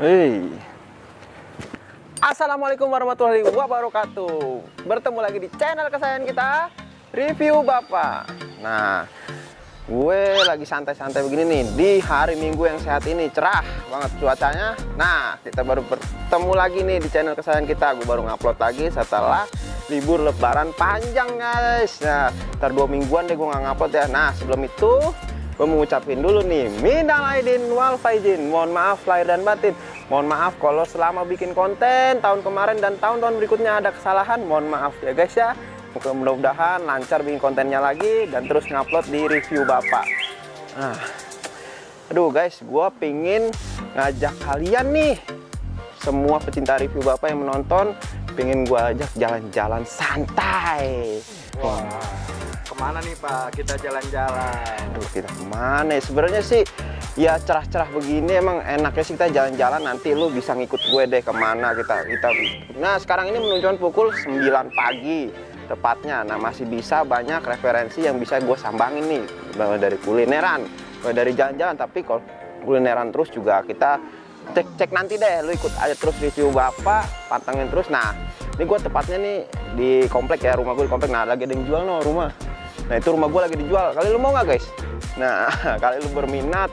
Hey. Assalamualaikum warahmatullahi wabarakatuh. Bertemu lagi di channel kesayangan kita, Review Bapak. Nah, gue lagi santai-santai begini nih di hari Minggu yang sehat ini, cerah banget cuacanya. Nah, kita baru bertemu lagi nih di channel kesayangan kita. Gue baru ngupload lagi setelah libur lebaran panjang, guys. Nah, ntar 2 mingguan deh gue nggak ngupload ya. Nah, sebelum itu gue mau ngucapin dulu nih, minal aidin wal faizin, mohon maaf lahir dan batin. Mohon maaf kalau selama bikin konten tahun kemarin dan tahun-tahun berikutnya ada kesalahan, mohon maaf ya guys ya. Mudah-mudahan lancar bikin kontennya lagi dan terus ngupload di Review Bapak. Nah, aduh guys, gue pingin ngajak kalian nih, semua pecinta Review Bapak yang menonton, pengen gue ajak jalan-jalan santai. Wah, kemana nih Pak kita jalan-jalan? Aduh, kita kemana ya? Sebenarnya sih ya cerah-cerah begini emang enaknya sih kita jalan-jalan. Nanti lu bisa ngikut gue deh kemana kita. Nah, sekarang ini menunjukkan pukul 9 pagi tepatnya. Nah, masih bisa banyak referensi yang bisa gue sambangin nih, dari kulineran, dari jalan-jalan. Tapi kalau kulineran terus juga kita cek nanti deh, lu ikut aja terus Review Bapak, pantengin terus. Nah, ini gue tepatnya nih di komplek ya, rumah gue di komplek. Nah, lagi ada yang jual no rumah. Nah, itu rumah gue lagi dijual. Kali lu mau nggak guys? Nah, kali lu berminat,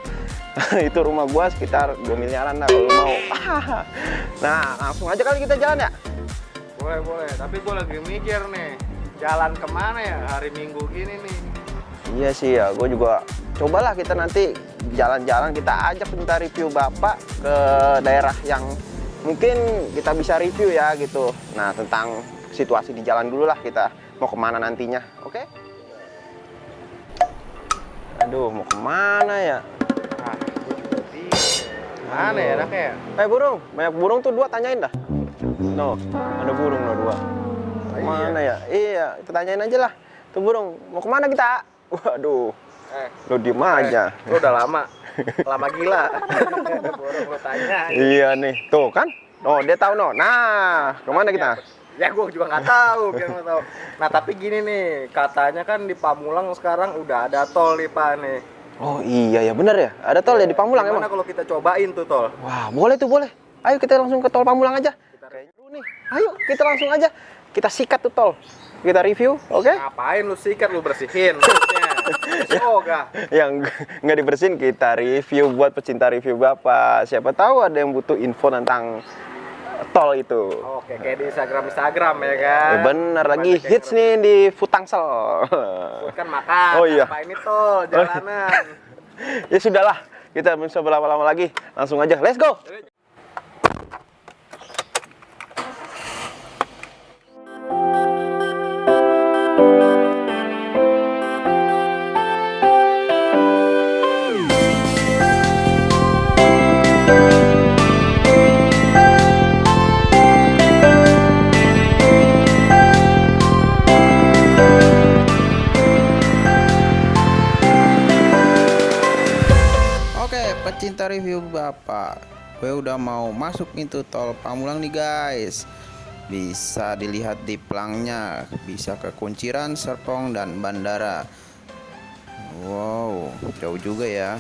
itu rumah gue sekitar 2 miliaran lah kalau lu mau. Nah, langsung aja kali kita jalan ya. Boleh, tapi gue lagi mikir nih, jalan kemana ya hari Minggu gini nih. Iya sih ya, gue juga cobalah kita nanti jalan-jalan, kita ajak pecinta Review Bapak ke daerah yang mungkin kita bisa review ya gitu. Nah, tentang situasi di jalan dulu lah, kita mau kemana nantinya, oke? Aduh, mau kemana ya? Ah, mana ya enaknya ya? Burung, banyak burung tuh, 2 tanyain dah. No, ada burung no 2. Mana ya? Iya, kita tanyain aja lah. Tuh burung, mau kemana kita? Waduh, lo diem aja. Lo udah lama gila. Burung lo tanya. Iya nih, tuh kan? Oh, dia tahu no. Nah, kemana kita? Ya gue juga nggak tahu, biar nggak tahu. Nah tapi gini nih, katanya kan di Pamulang sekarang udah ada tol nih Pak nih. Oh iya ya, bener ya, ada tol ya di Pamulang. Gimana emang? kalau kita cobain tuh tol? Wah, boleh tuh, boleh. Ayo kita langsung ke tol Pamulang aja. Kayaknya dulu nih. Ayo kita langsung aja. Kita sikat tuh tol. Kita review, oke? Ngapain lu sikat, lu bersihin maksudnya? Oh enggak. Yang nggak dibersihin kita review buat pecinta Review Bapak. Siapa tahu ada yang butuh info tentang tol itu. Oke, kayak di Instagram ya kan? Ya bener, lagi hits nih di Food Tangsel. Food kan makan. Oh iya. Apa ini tol, jalanan. Ya sudahlah, kita bisa berlama-lama lagi. Langsung aja, let's go. Pecinta Review Bapak, gue udah mau masuk pintu tol Pamulang nih guys. Bisa dilihat di pelangnya, bisa ke Kunciran, Serpong, dan Bandara. Wow, jauh juga ya.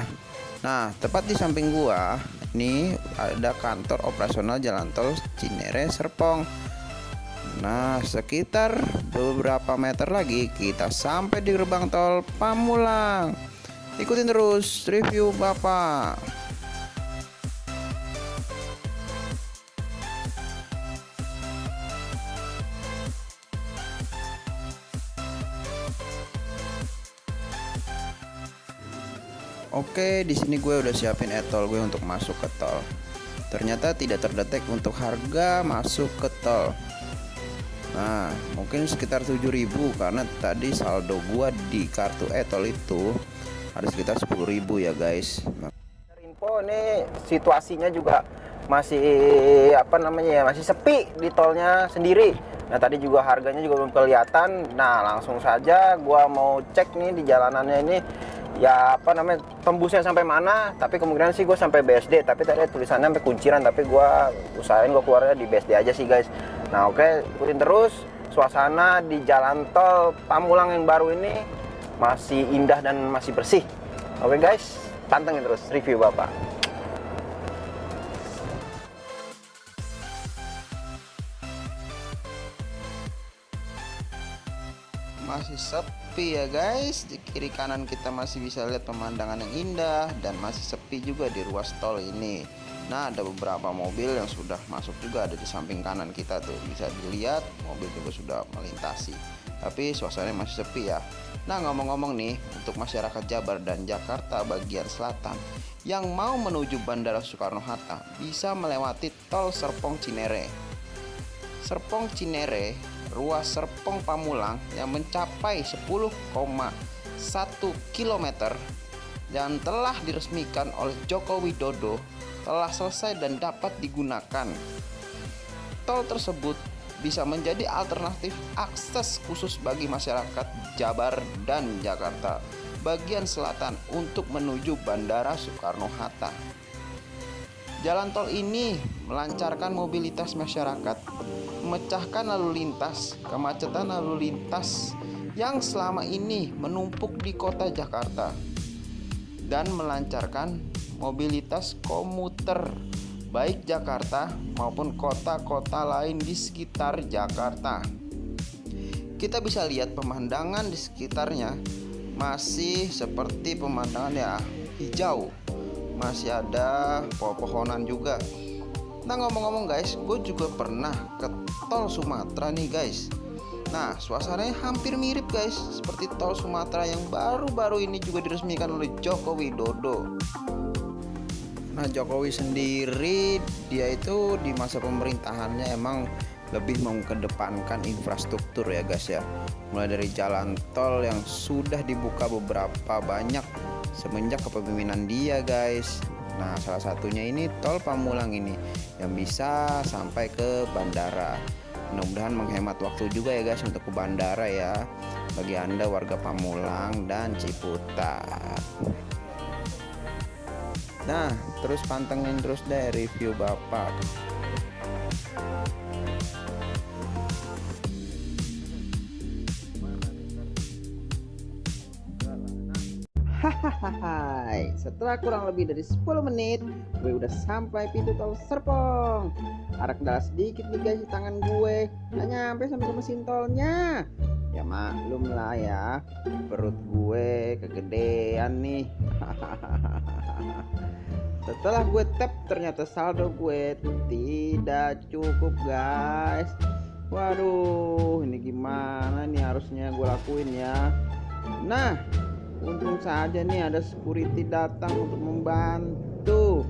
Nah, tepat di samping gua ini ada kantor operasional jalan tol Cinere Serpong. Nah, sekitar beberapa meter lagi kita sampai di gerbang tol Pamulang. Ikutin terus Review Bapak. Oke, di sini gue udah siapin e-tol gue untuk masuk ke tol. Ternyata tidak terdetek untuk harga masuk ke tol. Nah, mungkin sekitar 7.000 karena tadi saldo gua di kartu e-tol itu ada sekitar 10.000 ya guys. Info bro, ini situasinya juga masih apa namanya ya, masih sepi di tolnya sendiri. Nah tadi juga harganya juga belum kelihatan. Nah langsung saja gua mau cek nih di jalanannya ini ya apa namanya, tembusnya sampai mana. Tapi kemungkinan sih gue sampai BSD, tapi tadi tulisannya sampai Kunciran, tapi gua usahain gua keluarnya di BSD aja sih guys. Nah oke, ikutin terus. Suasana di jalan tol Pamulang yang baru ini masih indah dan masih bersih. Oke guys, pantengin terus review Bapak. Masih sepi ya guys, di kiri kanan kita masih bisa lihat pemandangan yang indah, dan masih sepi juga di ruas tol ini. Nah ada beberapa mobil yang sudah masuk juga, ada di samping kanan kita tuh, bisa dilihat mobil juga sudah melintasi, tapi suasananya masih sepi ya. Nah ngomong-ngomong nih, untuk masyarakat Jabar dan Jakarta bagian selatan yang mau menuju Bandara Soekarno-Hatta bisa melewati tol Serpong Cinere. Serpong Cinere, ruas Serpong Pamulang yang mencapai 10,1 km dan telah diresmikan oleh Joko Widodo, telah selesai dan dapat digunakan. Tol tersebut bisa menjadi alternatif akses khusus bagi masyarakat Jabar dan Jakarta bagian selatan untuk menuju Bandara Soekarno-Hatta. Jalan tol ini melancarkan mobilitas masyarakat, memecahkan lalu lintas, kemacetan lalu lintas yang selama ini menumpuk di kota Jakarta, dan melancarkan mobilitas komuter baik Jakarta maupun kota-kota lain di sekitar Jakarta. Kita bisa lihat pemandangan di sekitarnya masih seperti pemandangan ya hijau, masih ada pohon-pohonan juga. Nah ngomong-ngomong guys, gue juga pernah ke tol Sumatera nih guys. Nah suasananya hampir mirip guys, seperti tol Sumatera yang baru-baru ini juga diresmikan oleh Joko Widodo. Nah Jokowi sendiri dia itu di masa pemerintahannya emang lebih mengedepankan infrastruktur ya guys ya. Mulai dari jalan tol yang sudah dibuka beberapa banyak semenjak kepemimpinan dia guys. Nah salah satunya ini tol Pamulang ini yang bisa sampai ke bandara. Mudah-mudahan menghemat waktu juga ya guys untuk ke bandara ya, bagi anda warga Pamulang dan Ciputat. Nah terus pantengin terus deh review Bapak. Hahaha, setelah kurang lebih dari 10 menit gue udah sampai pintu tol Serpong. Arah kendala sedikit nih guys di tangan gue, nggak nyampe sampai ke mesin tolnya. Ya maklum lah ya, perut gue kegedean nih. Setelah gue tap ternyata saldo gue tidak cukup guys. Waduh, ini gimana nih harusnya gue lakuin ya. Nah untung saja nih ada security datang untuk membantu.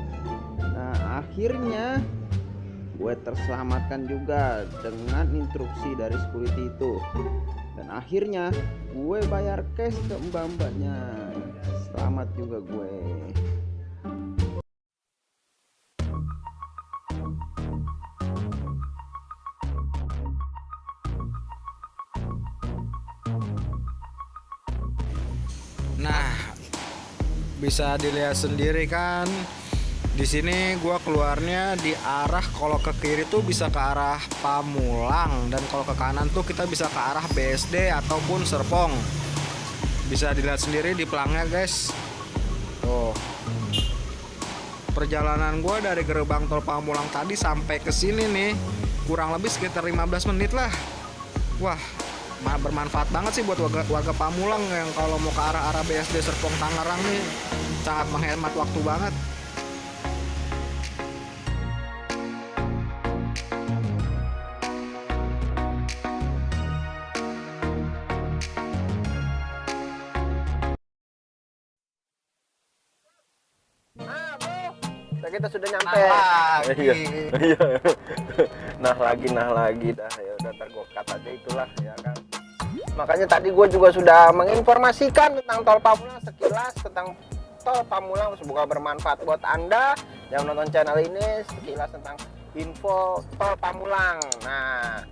Nah akhirnya gue terselamatkan juga dengan instruksi dari security itu, dan akhirnya gue bayar cash ke mbak-mbaknya. Selamat juga gue. Nah, bisa dilihat sendiri kan. Di sini gua keluarnya di arah, kalau ke kiri tuh bisa ke arah Pamulang, dan kalau ke kanan tuh kita bisa ke arah BSD ataupun Serpong. Bisa dilihat sendiri di pelangnya, guys. Tuh. Perjalanan gua dari gerbang tol Pamulang tadi sampai ke sini nih kurang lebih sekitar 15 menit lah. Wah, bermanfaat banget sih buat warga Pamulang yang kalau mau ke arah BSD Serpong Tangerang nih, sangat menghemat waktu banget. Kita sudah nyampe. Nah lagi dah, ya udah ntar gue cut aja itulah ya kan. Makanya tadi gue juga sudah menginformasikan tentang tol Pamulang sekilas, tentang tol Pamulang. Semoga bermanfaat buat Anda yang nonton channel ini, sekilas tentang info tol Pamulang. Nah,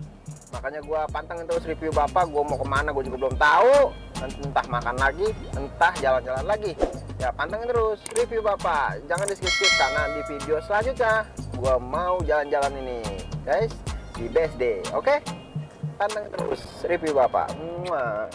makanya gue pantengin terus review Bapak. Gue mau kemana gue juga belum tahu, entah makan lagi, entah jalan-jalan lagi. Ya pantengin terus review Bapak, jangan di skip karena di video selanjutnya gue mau jalan-jalan ini guys, di BSD. Oke, pantengin terus review Bapak. Mwah.